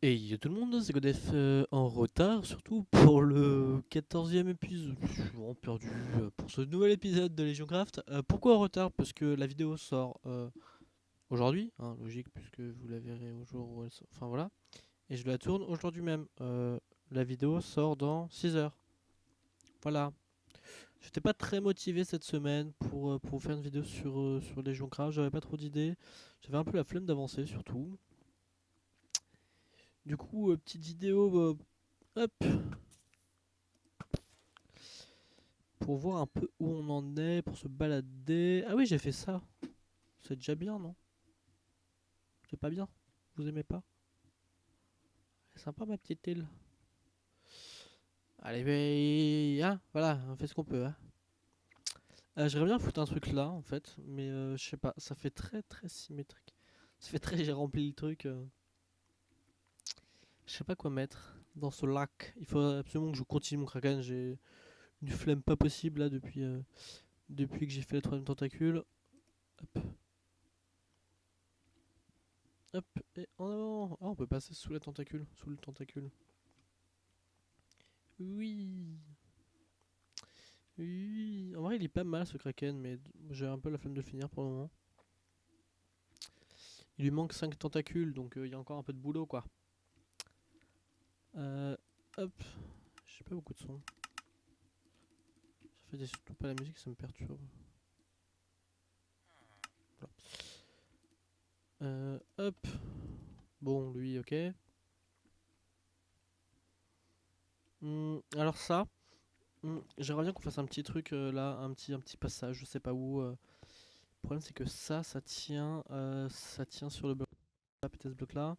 Et yo tout le monde, c'est Godef en retard, surtout pour le 14e épisode. Je suis vraiment perdu pour ce nouvel épisode de Legion Craft. Pourquoi en retard? Parce que la vidéo sort aujourd'hui, hein, logique, puisque vous la verrez au jour où elle sort. Enfin voilà. Et je la tourne aujourd'hui même. La vidéo sort dans 6 heures. Voilà. J'étais pas très motivé cette semaine pour faire une vidéo sur Legion Craft. J'avais pas trop d'idées. J'avais un peu la flemme d'avancer surtout. Du coup, petite vidéo. Hop, pour voir un peu où on en est, pour se balader. Ah oui, j'ai fait ça. C'est déjà bien, non? C'est pas bien? Vous aimez pas? C'est sympa ma petite île. Allez, mais hein, voilà, on fait ce qu'on peut. Hein. J'aimerais bien foutre un truc là, en fait, mais je sais pas, ça fait très très symétrique. Ça fait très j'ai rempli le truc. Je sais pas quoi mettre dans ce lac. Il faut absolument que je continue mon kraken. J'ai une flemme pas possible là depuis que j'ai fait le troisième tentacule. Hop, hop, et en avant. Ah, on peut passer sous la tentacule, sous le tentacule. Oui, oui. En vrai, il est pas mal ce Kraken, mais j'ai un peu la flemme de le finir pour le moment. Il lui manque 5 tentacules, donc il y a encore un peu de boulot quoi. Euh, hop, j'ai pas beaucoup de son. Ça fait surtout pas la musique, ça me perturbe. Voilà. Hop, bon, lui, ok. Alors ça, j'aimerais bien qu'on fasse un petit truc là, un petit passage, je sais pas où. Le problème c'est que ça tient sur le bloc là, peut-être ce bloc là.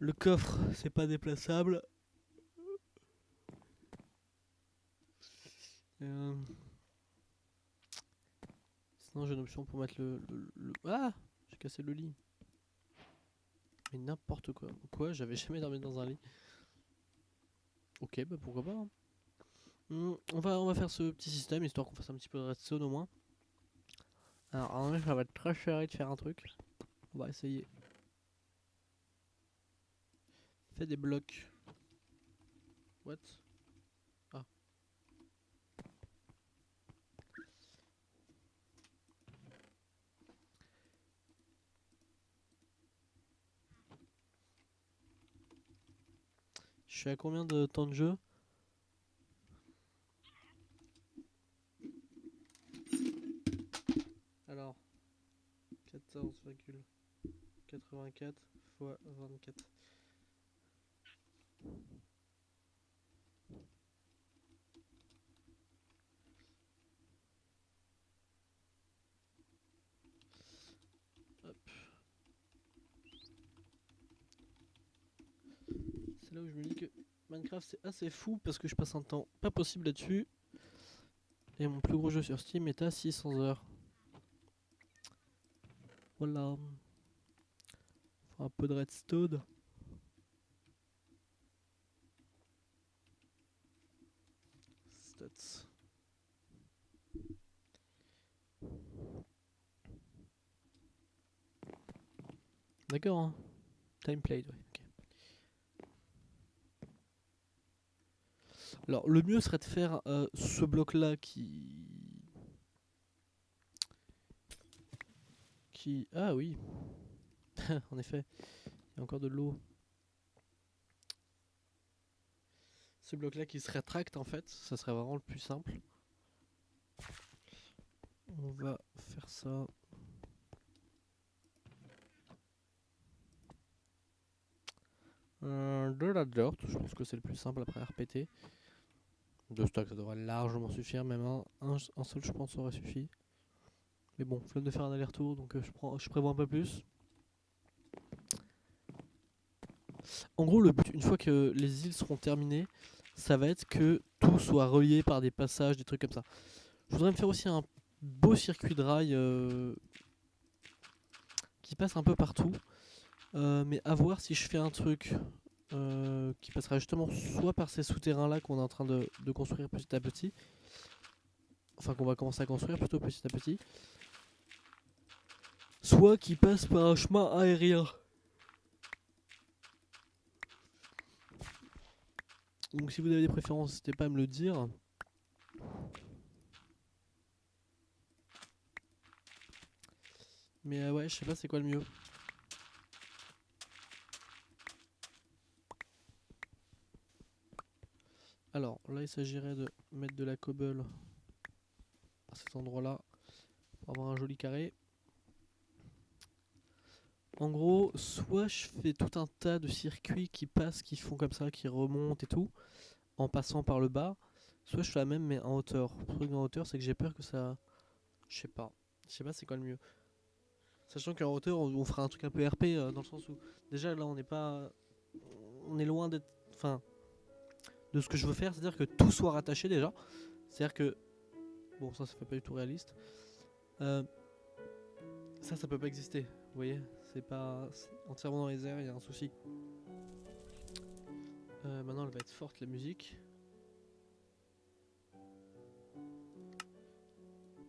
Le coffre, c'est pas déplaçable. Euh, Sinon j'ai une option pour mettre Ah, j'ai cassé le lit. Mais n'importe quoi. Quoi, j'avais jamais dormi dans un lit. Ok, bah pourquoi pas. Hein. On va faire ce petit système histoire qu'on fasse un petit peu de redstone au moins. Alors, en vrai, ça va être très cher de faire un truc. On va essayer. Fais des blocs. What? Ah, je suis à combien de temps de jeu? Alors, 14,84 fois 24. Hop. C'est là où je me dis que Minecraft c'est assez fou parce que je passe un temps pas possible là-dessus. Et mon plus gros jeu sur Steam est à 600 heures. Voilà. Faut un peu de redstone. Stats. D'accord, hein. Time played, ouais. Ok. Alors, le mieux serait de faire ce bloc-là qui. Ah oui, en effet, il y a encore de l'eau. Ce bloc-là qui se rétracte en fait, ça serait vraiment le plus simple. On va faire ça. De la dirt, je pense que c'est le plus simple après RPT. Deux stacks, ça devrait largement suffire, même un seul, je pense, aurait suffi. Mais bon, flemme de faire un aller-retour, donc je prévois un peu plus. En gros, le but, une fois que les îles seront terminées, ça va être que tout soit relié par des passages, des trucs comme ça. Je voudrais me faire aussi un beau circuit de rail qui passe un peu partout. Mais à voir si je fais un truc qui passera justement soit par ces souterrains là qu'on est en train de construire petit à petit, enfin qu'on va commencer à construire plutôt petit à petit, soit qui passe par un chemin aérien. Donc si vous avez des préférences, n'hésitez pas à me le dire. Mais ouais, je sais pas c'est quoi le mieux. Alors là, il s'agirait de mettre de la cobble à cet endroit-là pour avoir un joli carré. En gros, soit je fais tout un tas de circuits qui passent, qui font comme ça, qui remontent et tout, en passant par le bas, soit je fais la même mais en hauteur. Le truc en hauteur, c'est que j'ai peur que ça... Je sais pas. Je sais pas c'est quoi le mieux. Sachant qu'en hauteur, on fera un truc un peu RP dans le sens où... Déjà là, on n'est pas... On est loin d'être... Enfin... De ce que je veux faire, c'est-à-dire que tout soit rattaché déjà. C'est-à-dire que... Bon, ça fait pas du tout réaliste. Ça peut pas exister. Vous voyez, c'est pas entièrement dans les airs, il y a un souci. Maintenant, elle va être forte la musique.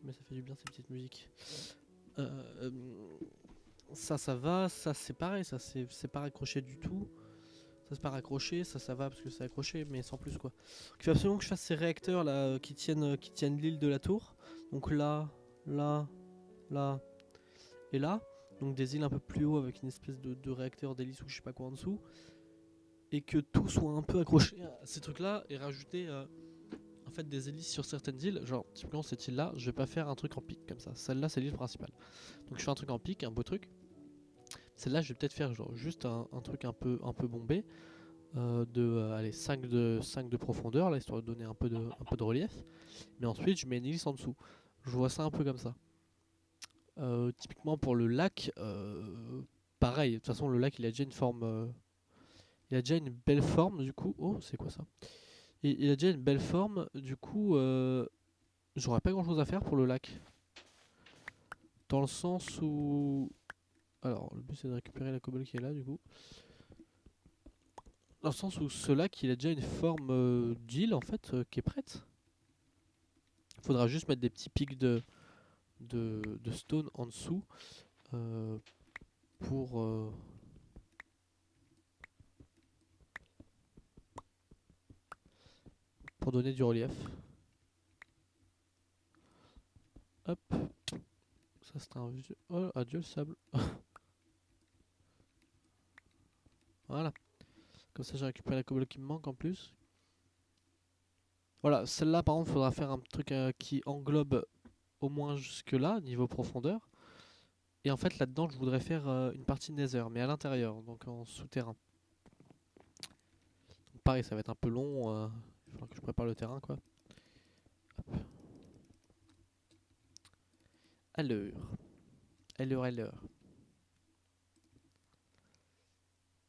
Mais ça fait du bien ces petites musiques. Ça va, ça c'est pareil, ça c'est pas raccroché du tout. Ça c'est pas raccroché, ça va parce que c'est accroché, mais sans plus quoi. Donc, il faut absolument que je fasse ces réacteurs là qui tiennent l'île de la tour. Donc là, là, là et là. Donc des îles un peu plus haut avec une espèce de réacteur d'hélice ou je sais pas quoi en dessous. Et que tout soit un peu accroché à ces trucs là et rajouter en fait des hélices sur certaines îles. Genre typiquement cette île là, je vais pas faire un truc en pic comme ça. Celle-là c'est l'île principale. Donc je fais un truc en pic, un beau truc. Celle-là je vais peut-être faire genre juste un truc un peu bombé. Allez, 5 de profondeur là, histoire de donner un peu de relief. Mais ensuite je mets une hélice en dessous. Je vois ça un peu comme ça. Typiquement pour le lac, pareil, de toute façon le lac il a déjà une forme, il a déjà une belle forme du coup. Oh, c'est quoi ça? Il a déjà une belle forme, du coup j'aurais pas grand chose à faire pour le lac. Dans le sens où... Alors le but c'est de récupérer la cobble qui est là du coup. Dans le sens où ce lac il a déjà une forme d'île en fait qui est prête. Il faudra juste mettre des petits pics de stone en dessous euh, pour, euh, pour donner du relief. Hop. Ça c'est un vieux... Oh, adieu le sable. Voilà. Comme ça j'ai récupéré la cobble qui me manque en plus. Voilà, celle-là par contre faudra faire un truc qui englobe au moins jusque là, niveau profondeur. Et en fait là-dedans je voudrais faire une partie nether, mais à l'intérieur, donc en souterrain. Donc pareil ça va être un peu long, il faudra que je prépare le terrain quoi. Hop. À l'heure.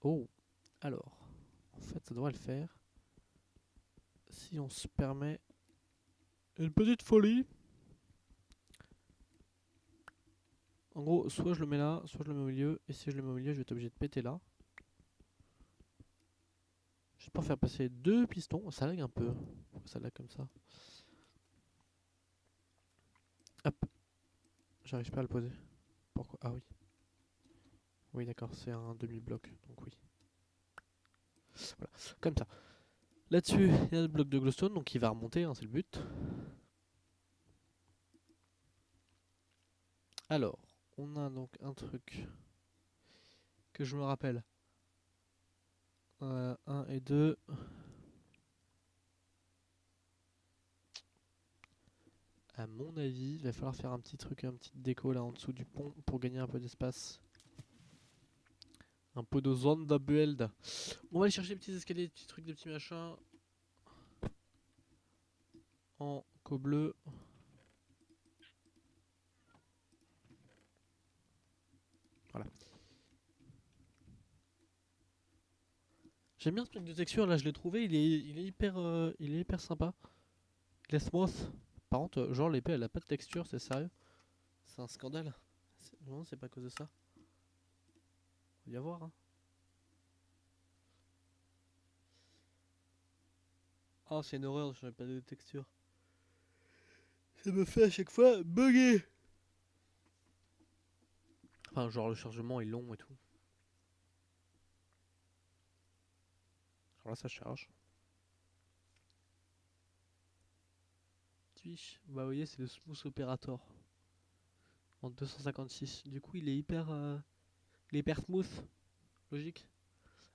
Oh, alors, en fait ça devrait le faire. Si on se permet une petite folie. En gros, soit je le mets là, soit je le mets au milieu. Et si je le mets au milieu, je vais être obligé de péter là. Juste pour faire passer deux pistons. Ça lag un peu. Pourquoi ça lag comme ça? Hop. J'arrive pas à le poser. Pourquoi? Ah oui. Oui, d'accord, c'est un demi-bloc. Donc oui. Voilà, comme ça. Là-dessus, il y a le bloc de glowstone, donc il va remonter, hein, c'est le but. Alors, on a donc un truc que je me rappelle. 1 et 2. À mon avis, il va falloir faire un petit truc, un petit déco là en dessous du pont pour gagner un peu d'espace. Un peu de zone de build. On va aller chercher des petits escaliers, des petits trucs, des petits machins. En co-bleu. Voilà. J'aime bien ce truc de texture là, je l'ai trouvé, il est hyper sympa. Il est smooth. Par contre, genre l'épée elle a pas de texture, c'est sérieux? C'est un scandale. Non, c'est pas à cause de ça. Faut y avoir, hein. Oh, c'est une horreur, je n'ai pas de texture. Ça me fait à chaque fois bugger. Enfin, genre le chargement est long et tout. Alors là, ça charge. fiche. Bah vous voyez c'est le Smooth Operator en 256. Du coup il est hyper smooth, logique.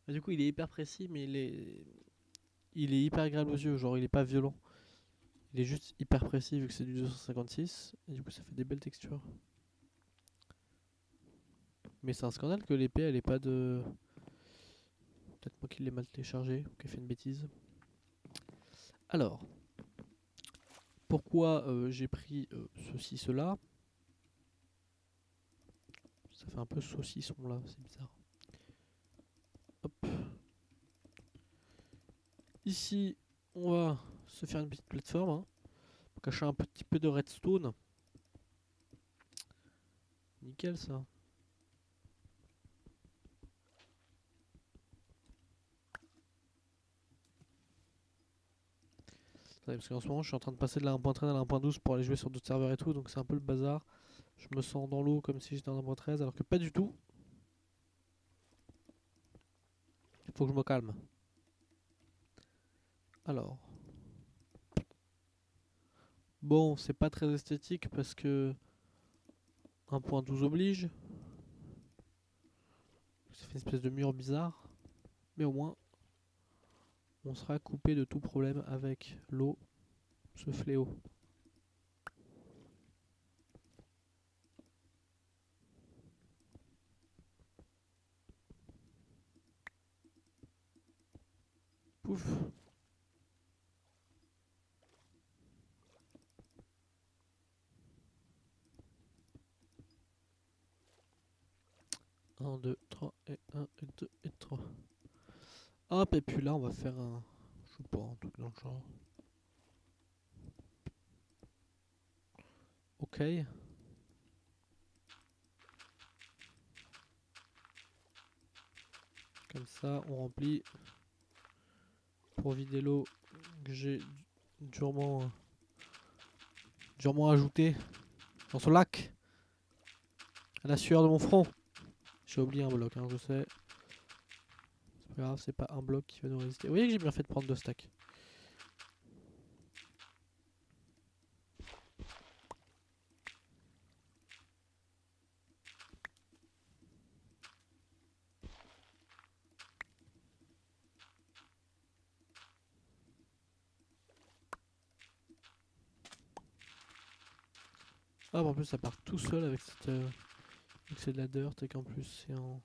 Et du coup il est hyper précis mais il est hyper agréable aux yeux, genre il est pas violent. Il est juste hyper précis vu que c'est du 256 et du coup ça fait des belles textures. Mais c'est un scandale que l'épée elle ait pas de... Peut-être moi qui l'ai mal téléchargé ou qui ai fait une bêtise. Alors, pourquoi j'ai pris ceci, cela? Ça fait un peu saucisson là, c'est bizarre. Hop. Ici, on va se faire une petite plateforme hein, pour cacher un petit peu de redstone. Nickel ça. Parce qu'en ce moment je suis en train de passer de la 1.13 à la 1.12 pour aller jouer sur d'autres serveurs et tout, donc c'est un peu le bazar. Je me sens dans l'eau comme si j'étais en 1.13 alors que pas du tout. Il faut que je me calme. Alors. Bon, c'est pas très esthétique parce que 1.12 oblige. Ça fait une espèce de mur bizarre. Mais au moins, on sera coupé de tout problème avec l'eau, ce fléau. Pouf. Un, 2, 3, et 1, et 2, et 3. Hop, et puis là, on va faire un... Je sais pas, un truc dans le genre. Ok. Comme ça, on remplit pour vider l'eau que j'ai durement ajouté dans ce lac à la sueur de mon front. J'ai oublié un bloc, hein, je sais. C'est pas grave, c'est pas un bloc qui va nous résister. Vous voyez que j'ai bien fait de prendre 2 stacks. Hop, en plus ça part tout seul avec cette... vu que c'est de la dirt et qu'en plus c'est en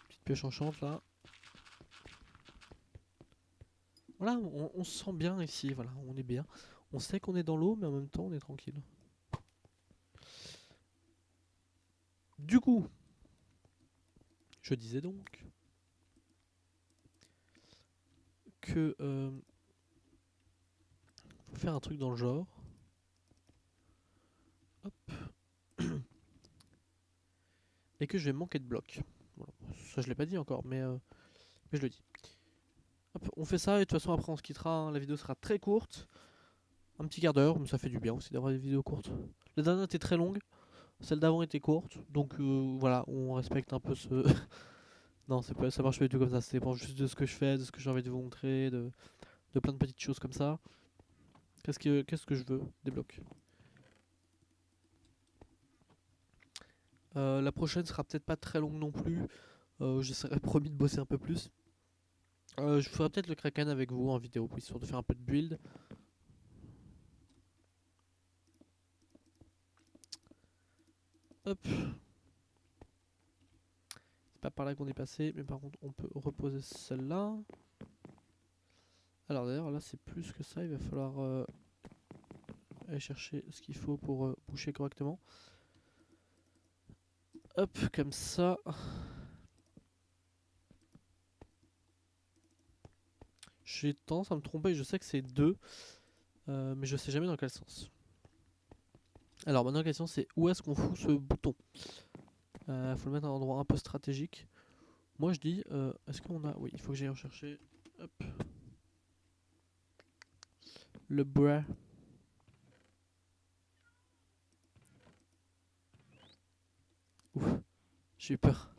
petite pioche enchante là. Voilà, on se sent bien ici, voilà, on est bien. On sait qu'on est dans l'eau, mais en même temps on est tranquille. Du coup, je disais donc que faut faire un truc dans le genre. Hop. Et que je vais manquer de blocs. Voilà. Ça je l'ai pas dit encore, mais je le dis. Hop, on fait ça et de toute façon après on se quittera, hein. La vidéo sera très courte. Un petit quart d'heure, mais ça fait du bien aussi d'avoir des vidéos courtes. La dernière était très longue, celle d'avant était courte, donc voilà, on respecte un peu ce... Non, pas, ça marche pas du tout comme ça, ça dépend juste de ce que je fais, de ce que j'ai envie de vous montrer, de plein de petites choses comme ça. Qu'est-ce que je veux? Des blocs. La prochaine sera peut-être pas très longue non plus, j'essaierai promis de bosser un peu plus. Je ferai peut-être le Kraken avec vous en vidéo, histoire de faire un peu de build. Hop. C'est pas par là qu'on est passé, mais par contre on peut reposer celle-là. Alors d'ailleurs là c'est plus que ça, il va falloir aller chercher ce qu'il faut pour boucher correctement. Hop, comme ça. J'ai tendance à me tromper, je sais que c'est 2, mais je sais jamais dans quel sens. Alors maintenant la question c'est où est-ce qu'on fout ce bouton? Faut le mettre à un endroit un peu stratégique. Moi je dis, est-ce qu'on a... Oui, il faut que j'aille rechercher. Hop. Le bras. Ouf, j'ai eu peur.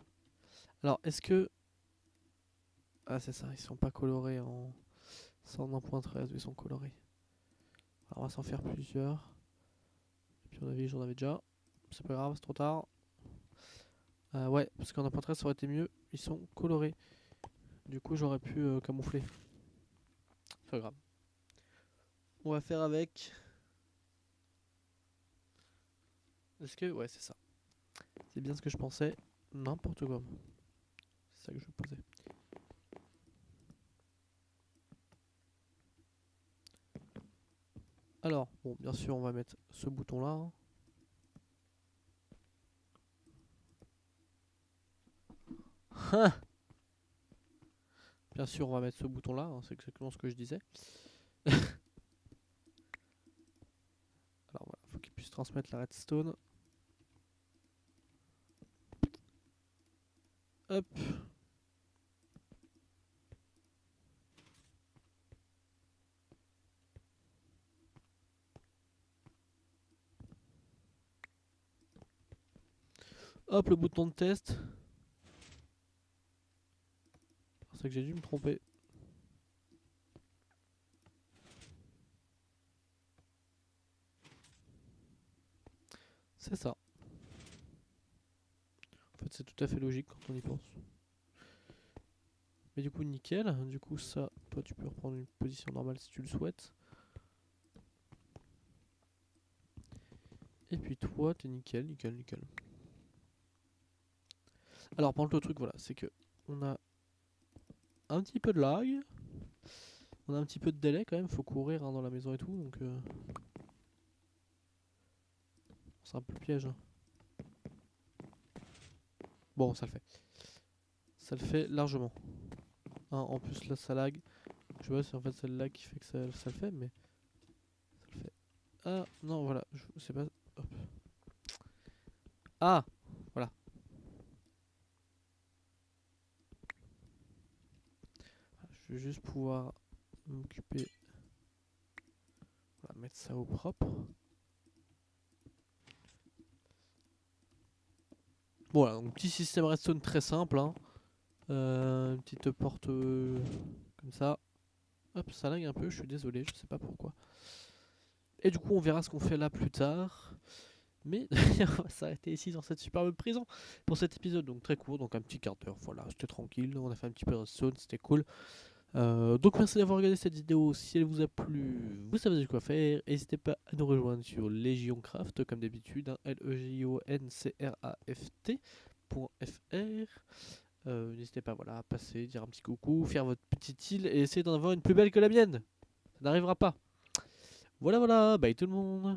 Alors est-ce que... Ah c'est ça, ils sont pas colorés en... C'est en 1.13, ils sont colorés. Alors on va s'en faire plusieurs. Et puis on avait, j'en avais déjà. C'est pas grave, c'est trop tard. Ouais, parce qu'en apporterait ça aurait été mieux. Ils sont colorés. Du coup j'aurais pu camoufler. C'est pas grave. On va faire avec. Est-ce que... Ouais, c'est ça. C'est bien ce que je pensais. N'importe quoi. C'est ça que je posais. Alors, bon, bien sûr, on va mettre ce bouton-là. Hein. Bien sûr, on va mettre ce bouton-là. Hein, c'est exactement ce que je disais. Alors voilà, faut qu'il puisse transmettre la redstone. Hop. Hop, le bouton de test. C'est que j'ai dû me tromper. C'est ça. En fait, c'est tout à fait logique quand on y pense. Mais du coup, nickel. Du coup, ça, toi, tu peux reprendre une position normale si tu le souhaites. Et puis toi, t'es nickel, nickel, nickel. Alors, par contre, le truc, voilà, c'est que on a un petit peu de lag. On a un petit peu de délai quand même, faut courir hein, dans la maison et tout, donc c'est un peu le piège. Hein. Bon, ça le fait. Ça le fait largement. Hein, en plus, là, ça lag. Je sais pas si en fait c'est le lag qui fait que ça le fait, mais ça le fait. Ah, non, voilà, je sais pas. Hop. Ah, voilà. Je vais juste pouvoir m'occuper. Voilà, mettre ça au propre. Voilà, donc petit système redstone très simple. Hein. Une petite porte comme ça. Hop, ça lag un peu, je suis désolé, je sais pas pourquoi. Et du coup, on verra ce qu'on fait là plus tard. Mais on va s'arrêter ici dans cette superbe prison pour cet épisode, donc très court, donc un petit quart d'heure. Voilà, c'était tranquille, on a fait un petit peu de redstone, c'était cool. Donc merci d'avoir regardé cette vidéo. Si elle vous a plu, vous savez quoi faire. N'hésitez pas à nous rejoindre sur LegionCraft comme d'habitude, hein, LEGIONCRAFT.fr. N'hésitez pas voilà, à passer, dire un petit coucou, faire votre petite île et essayer d'en avoir une plus belle que la mienne. Ça n'arrivera pas. Voilà, voilà, bye tout le monde.